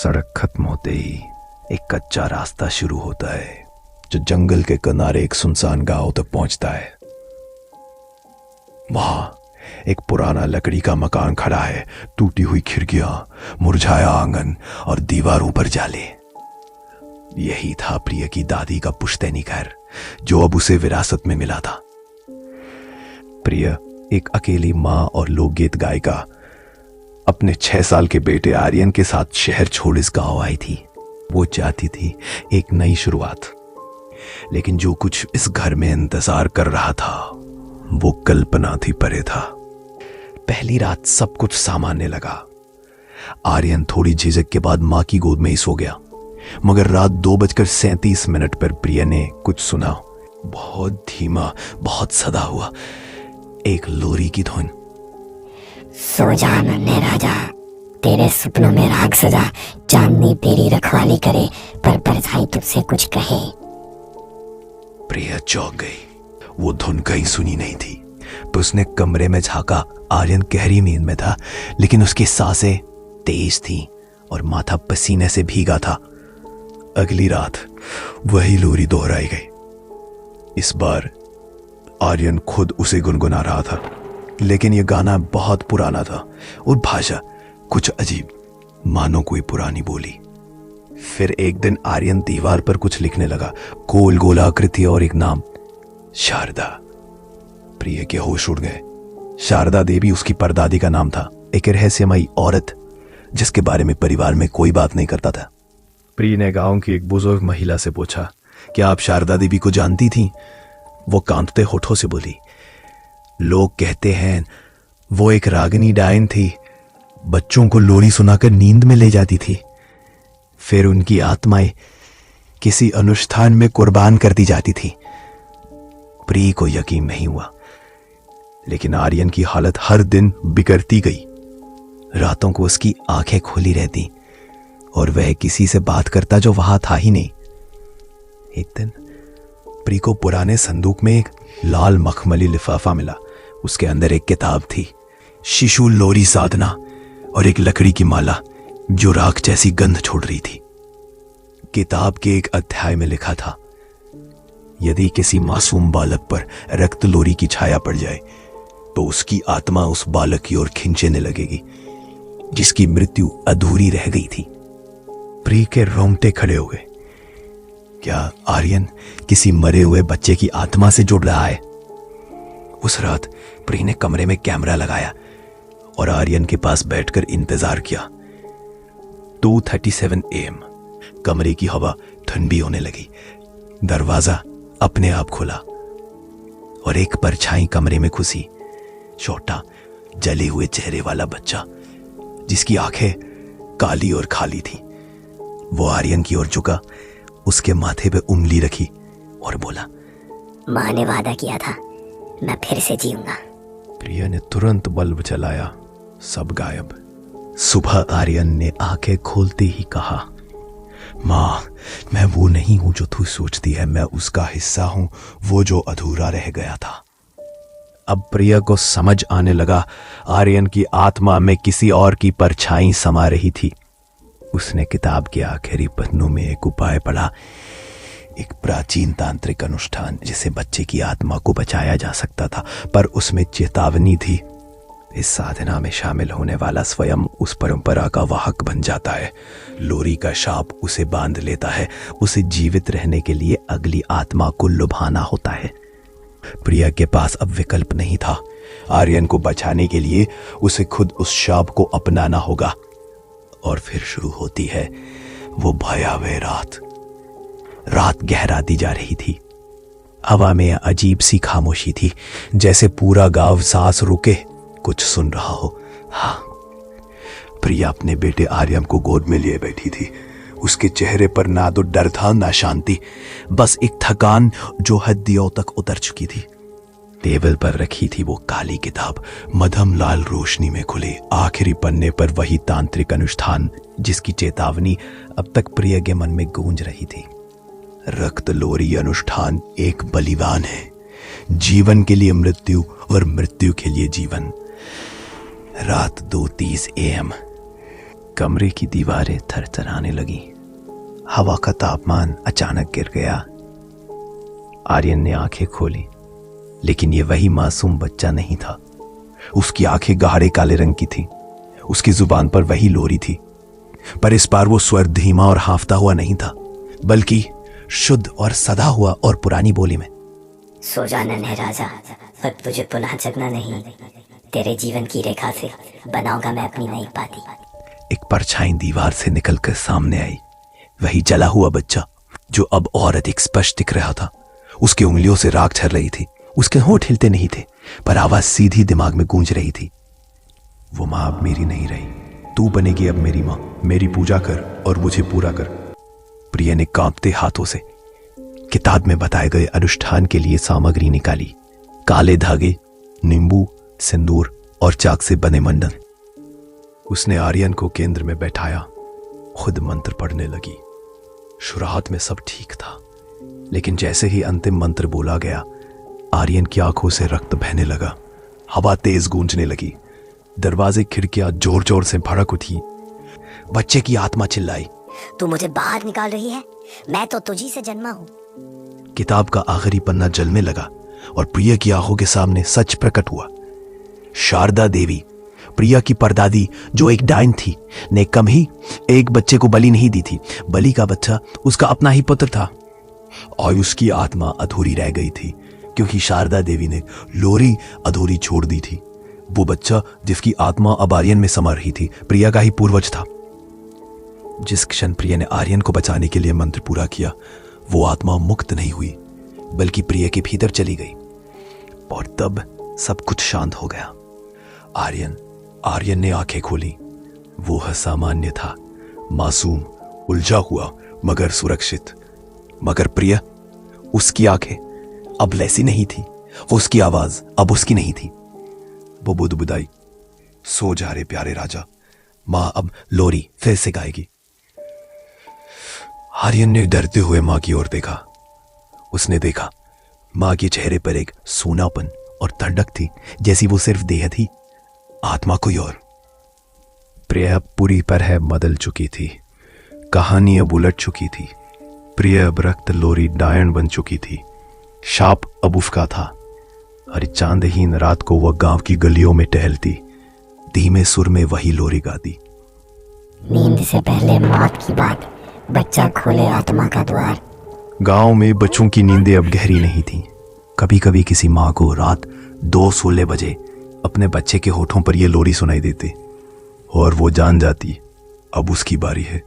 सड़क खत्म होते ही एक कच्चा रास्ता शुरू होता है जो जंगल के किनारे एक सुनसान गांव तक पहुंचता है। वहां एक पुराना लकड़ी का मकान खड़ा है, टूटी हुई खिड़कियां, मुरझाया आंगन और दीवारों पर जाले। यही था प्रिय की दादी का पुश्तैनी घर जो अब उसे विरासत में मिला था। प्रिय एक अकेली मां और लोकगीत गायिका अपने 6 साल के बेटे आर्यन के साथ शहर छोड़ इस गांव आई थी। वो चाहती थी एक नई शुरुआत, लेकिन जो कुछ इस घर में इंतजार कर रहा था वो कल्पना थी परे था। पहली रात सब कुछ सामान्य लगा। आर्यन थोड़ी झिझक के बाद मां की गोद में ही सो गया, मगर रात 2:37 पर प्रिय ने कुछ सुना। बहुत धीमा, बहुत सदा हुआ एक लोरी की धुन। सो जा नन्हे राजा, तेरे सपनों में राग सजा, चांदनी तेरी रखवाली करे, पर परछाई तुझसे कुछ कहे। प्रिया चौंक गई। वो धुन कहीं सुनी नहीं थी। तो उसने कमरे में झांका। आर्यन गहरी नींद में था, लेकिन उसकी सांसें तेज थीं और माथा पसीने से भीगा था। अगली रात वही लोरी दोहराई गई। इस बार आर्यन खुद उसे गुनगुना रहा था, लेकिन यह गाना बहुत पुराना था और भाषा कुछ अजीब, मानो कोई पुरानी बोली। फिर एक दिन आर्यन दीवार पर कुछ लिखने लगा, गोल गोल आकृति और एक नाम, शारदा। प्रिय के होश उड़ गए। शारदा देवी उसकी परदादी का नाम था, एक रहस्यमयी औरत जिसके बारे में परिवार में कोई बात नहीं करता था। प्रिय ने गांव की एक बुजुर्ग महिला से पूछा, क्या आप शारदा देवी को जानती थी? वो कांपते होठों से बोली, लोग कहते हैं वो एक रागिनी डायन थी, बच्चों को लोरी सुनाकर नींद में ले जाती थी, फिर उनकी आत्माएं किसी अनुष्ठान में कुर्बान कर दी जाती थी। प्रिय को यकीन नहीं हुआ, लेकिन आर्यन की हालत हर दिन बिगड़ती गई। रातों को उसकी आंखें खुली रहती और वह किसी से बात करता जो वहां था ही नहीं। एक दिन प्रिय को पुराने संदूक में एक लाल मखमली लिफाफा मिला। उसके अंदर एक किताब थी, शिशु लोरी साधना, और एक लकड़ी की माला जो राख जैसी गंध छोड़ रही थी। किताब के एक अध्याय में लिखा था, यदि किसी मासूम बालक पर रक्त लोरी की छाया पड़ जाए तो उसकी आत्मा उस बालक की ओर खींचने लगेगी जिसकी मृत्यु अधूरी रह गई थी। प्रिय के रोंगटे खड़े हो गए। क्या आर्यन किसी मरे हुए बच्चे की आत्मा से जुड़ रहा है? उस रात प्रिय ने कमरे में कैमरा लगाया और आर्यन के पास बैठकर इंतजार किया। 2:37 AM। कमरे की हवा ठंडी होने लगी। दरवाजा अपने आप खुला और एक परछाई कमरे में घुसी। छोटा जले हुए चेहरे वाला बच्चा जिसकी आंखें काली और खाली थी। वो आर्यन की ओर झुका, उसके माथे पे उंगली रखी और बोला, माँ ने वादा किया था, मैं फिर से जीऊंगा। प्रिय ने तुरंत बल्ब जलाया, सब गायब। सुबह आर्यन ने आंखें खोलते ही कहा, माँ, मैं वो नहीं हूं जो तू सोचती है, मैं उसका हिस्सा हूं, वो जो अधूरा रह गया था। अब प्रिय को समझ आने लगा, आर्यन की आत्मा में किसी और की परछाई समा रही थी। उसने किताब के आखिरी पन्नों में एक उपाय पढ़ा, एक प्राचीन तांत्रिक अनुष्ठान जिसे बच्चे की आत्मा को बचाया जा सकता था, पर उसमें चेतावनी थी, इस साधना में शामिल होने वाला स्वयं उस परंपरा का वाहक बन जाता है। लोरी का शाप उसे बांध लेता है, उसे जीवित रहने के लिए अगली आत्मा को लुभाना होता है। प्रिया के पास अब विकल्प नहीं था। आर्यन को बचाने के लिए उसे खुद उस शाप को अपनाना होगा। और फिर शुरू होती है वो भयावह रात। रात गहराती जा रही थी। हवा में अजीब सी खामोशी थी, जैसे पूरा गांव सांस रुके कुछ सुन रहा हो। हाँ, प्रिया अपने बेटे आर्यन को गोद में लिए बैठी थी। उसके चेहरे पर ना तो डर था ना शांति, बस एक थकान जो हड्डियों तक उतर चुकी थी। टेबल पर रखी थी वो काली किताब, मध्यम लाल रोशनी में खुले। आखिरी पन्ने पर वही तांत्रिक अनुष्ठान जिसकी चेतावनी अब तक प्रिय के मन में गूंज रही थी। रक्त लोरी अनुष्ठान एक बलिदान है, जीवन के लिए मृत्यु और मृत्यु के लिए जीवन। रात 2:30 AM। कमरे की दीवारें थरथराने लगी। हवा का तापमान अचानक गिर गया। आर्यन ने आंखें खोली, लेकिन ये वही मासूम बच्चा नहीं था। उसकी आंखें गाढ़े काले रंग की थी। उसकी जुबान पर वही लोरी थी, पर इस बार वो स्वर धीमा और हाफता हुआ नहीं था, बल्कि शुद्ध और सदा हुआ और पुरानी बोली में। सो जा नन्हे राजा, अब तुझे पुनः जगना नहीं। तेरे जीवन की रेखा से बनाऊंगा मैं अपनी नई पाती। एक परछाई दीवार से निकलकर सामने आई। वही जला हुआ बच्चा जो अब और अधिक स्पष्ट दिख रहा था। उसकी उंगलियों से राख झर रही थी। उसके होंठ हिलते नहीं थे, पर आवाज सीधी दिमाग में गूंज रही थी। वो माँ अब मेरी नहीं रही, तू बनेगी अब मेरी माँ। मेरी पूजा कर और मुझे पूरा कर। प्रिया ने कांपते हाथों से किताब में बताए गए अनुष्ठान के लिए सामग्री निकाली। काले धागे, नींबू, सिंदूर और चाक से बने मंडल। उसने आर्यन को केंद्र में बैठाया, खुद मंत्र पढ़ने लगी। शुरुआत में सब ठीक था, लेकिन जैसे ही अंतिम मंत्र बोला गया, आर्यन की आंखों से रक्त बहने लगा। हवा तेज गूंजने लगी। दरवाजे खिड़कियां जोर जोर से भड़क उठी। बच्चे की आत्मा चिल्लाई, तू मुझे बाहर निकाल रही है? मैं तो तुझी से जन्मा हूँ। किताब का आखिरी पन्ना जलने लगा और प्रिया की आंखों के सामने सच प्रकट हुआ। शारदा देवी, प्रिया की परदादी, जो एक डायन थी, ने कम ही एक बच्चे को बलि नहीं दी थी। बलि का बच्चा उसका अपना ही पुत्र था। और उसकी आत्मा अधूरी रह गई थी, क्योंकि शारदा देवी ने लोरी अधूरी छोड़ दी थी। वो बच्चा जिसकी आत्मा अब आर्यन में समा रही थी, प्रिया का ही पूर्वज था। जिस क्षण प्रिया ने आर्यन को बचाने के लिए मंत्र पूरा किया, वो आत्मा मुक्त नहीं हुई, बल्कि प्रिया के भीतर चली गई। और तब सब कुछ शांत हो गया। आर्यन ने आंखें खोली। वो असामान्य था, मासूम, उलझा हुआ, मगर सुरक्षित। मगर प्रिया, उसकी आंखें अब वैसी नहीं थी। वो उसकी आवाज अब उसकी नहीं थी। वो बुदबुदाई, सो जा रे प्यारे राजा, मां अब लोरी फिर से गाएगी। आर्यन ने डरते हुए मां की ओर देखा। उसने देखा मां के चेहरे पर एक सूनापन और ठंडक थी, जैसी वो सिर्फ देह थी, आत्मा कोई और। प्रिया पूरी तरह बदल चुकी थी। कहानी अब उलट चुकी थी। प्रिया अब रक्त लोरी डायन बन चुकी थी। शाप अब उसका था। हर चांदहीन रात को वह गांव की गलियों में टहलती, धीमे सुर में वही लोरी गाती। नींद से पहले मौत की बात, बच्चा खोले आत्मा का द्वार। गांव में बच्चों की नींदें अब गहरी नहीं थी। कभी कभी किसी माँ को रात 2:16 बजे अपने बच्चे के होठों पर यह लोरी सुनाई देती, और वो जान जाती अब उसकी बारी है।